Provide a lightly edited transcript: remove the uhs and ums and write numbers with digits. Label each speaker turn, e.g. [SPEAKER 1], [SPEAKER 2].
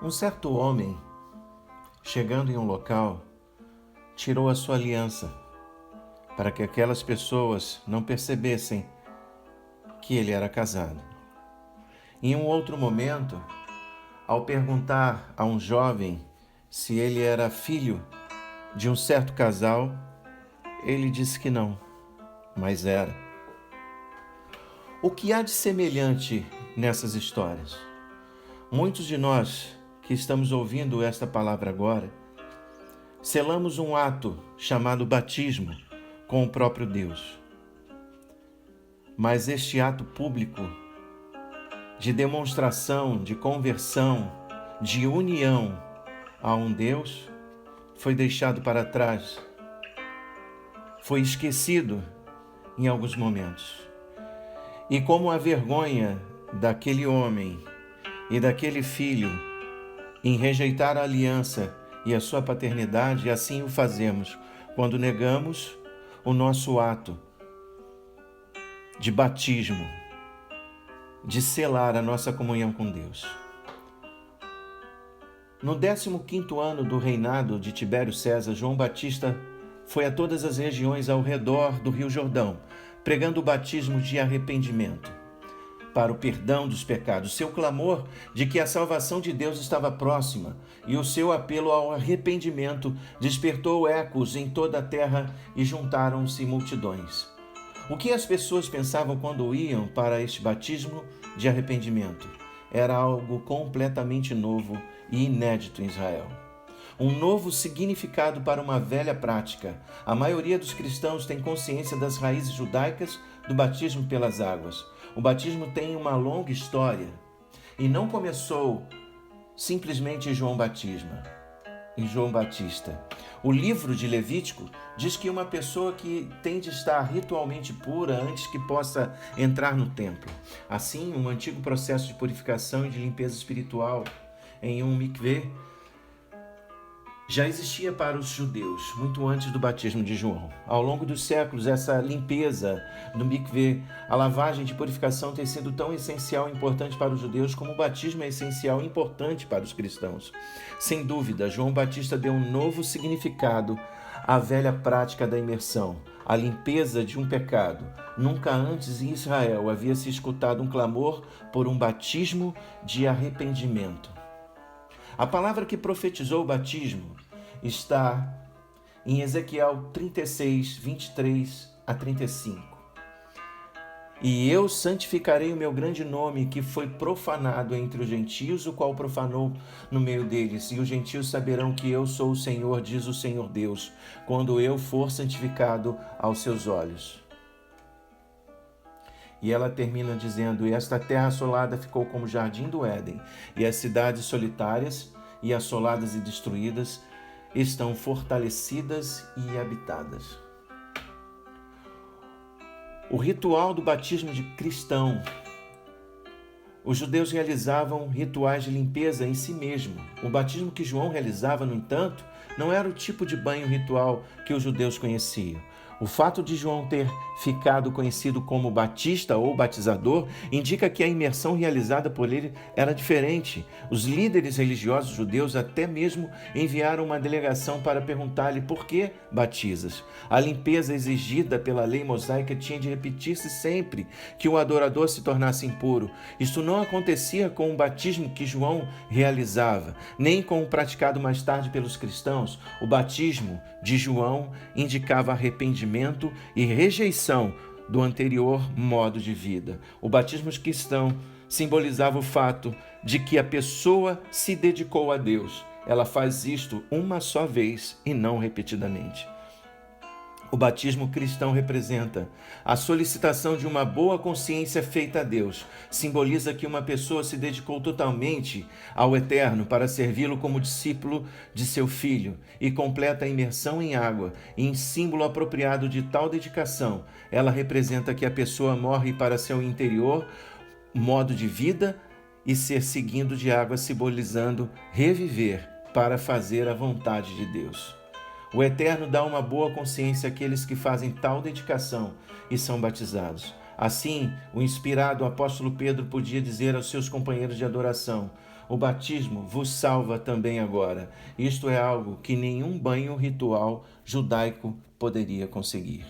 [SPEAKER 1] Um certo homem, chegando em um local, tirou a sua aliança para que aquelas pessoas não percebessem que ele era casado. Em um outro momento, ao perguntar a um jovem se ele era filho de um certo casal, ele disse que não, mas era. O que há de semelhante nessas histórias? Muitos de nós que estamos ouvindo esta palavra agora, selamos um ato chamado batismo com o próprio Deus. Mas este ato público de demonstração, de conversão, de união a um Deus, foi deixado para trás, foi esquecido em alguns momentos. E como a vergonha daquele homem e daquele filho em rejeitar a aliança e a sua paternidade, assim o fazemos quando negamos o nosso ato de batismo, de selar a nossa comunhão com Deus. No 15º ano do reinado de Tibério César, João Batista foi a todas as regiões ao redor do Rio Jordão, pregando o batismo de arrependimento para o perdão dos pecados, seu clamor de que a salvação de Deus estava próxima e o seu apelo ao arrependimento despertou ecos em toda a terra e juntaram-se multidões. O que as pessoas pensavam quando iam para este batismo de arrependimento? Era algo completamente novo e inédito em Israel. Um novo significado para uma velha prática. A maioria dos cristãos tem consciência das raízes judaicas do batismo pelas águas. O batismo tem uma longa história e não começou simplesmente em João Batista. O livro de Levítico diz que uma pessoa que tem de estar ritualmente pura antes que possa entrar no templo. Assim, um antigo processo de purificação e de limpeza espiritual em um mikvê já existia para os judeus, muito antes do batismo de João. Ao longo dos séculos, essa limpeza do mikvê, a lavagem de purificação tem sido tão essencial e importante para os judeus como o batismo é essencial e importante para os cristãos. Sem dúvida, João Batista deu um novo significado à velha prática da imersão, a limpeza de um pecado. Nunca antes em Israel havia se escutado um clamor por um batismo de arrependimento. A palavra que profetizou o batismo está em Ezequiel 36, 23 a 35. E eu santificarei o meu grande nome que foi profanado entre os gentios, o qual profanou no meio deles. E os gentios saberão que eu sou o Senhor, diz o Senhor Deus, quando eu for santificado aos seus olhos. E ela termina dizendo: e esta terra assolada ficou como o jardim do Éden, e as cidades solitárias e assoladas e destruídas estão fortalecidas e habitadas. O ritual do batismo de cristão. Os judeus realizavam rituais de limpeza em si mesmo. O batismo que João realizava, no entanto, não era o tipo de banho ritual que os judeus conheciam. O fato de João ter ficado conhecido como batista ou batizador indica que a imersão realizada por ele era diferente. Os líderes religiosos judeus até mesmo enviaram uma delegação para perguntar-lhe: por que batizas? A limpeza exigida pela lei mosaica tinha de repetir-se sempre que o adorador se tornasse impuro. Isto não acontecia com o batismo que João realizava, nem com o praticado mais tarde pelos cristãos. O batismo de João indicava arrependimento e rejeição do anterior modo de vida. O batismo cristão simbolizava o fato de que a pessoa se dedicou a Deus. Ela faz isto uma só vez e não repetidamente. O batismo cristão representa a solicitação de uma boa consciência feita a Deus. Simboliza que uma pessoa se dedicou totalmente ao Eterno para servi-lo como discípulo de seu Filho e completa a imersão em água. E em símbolo apropriado de tal dedicação, ela representa que a pessoa morre para seu interior, modo de vida e ser seguindo de água, simbolizando reviver para fazer a vontade de Deus. O Eterno dá uma boa consciência àqueles que fazem tal dedicação e são batizados. Assim, o inspirado apóstolo Pedro podia dizer aos seus companheiros de adoração: O batismo vos salva também agora. Isto é algo que nenhum banho ritual judaico poderia conseguir.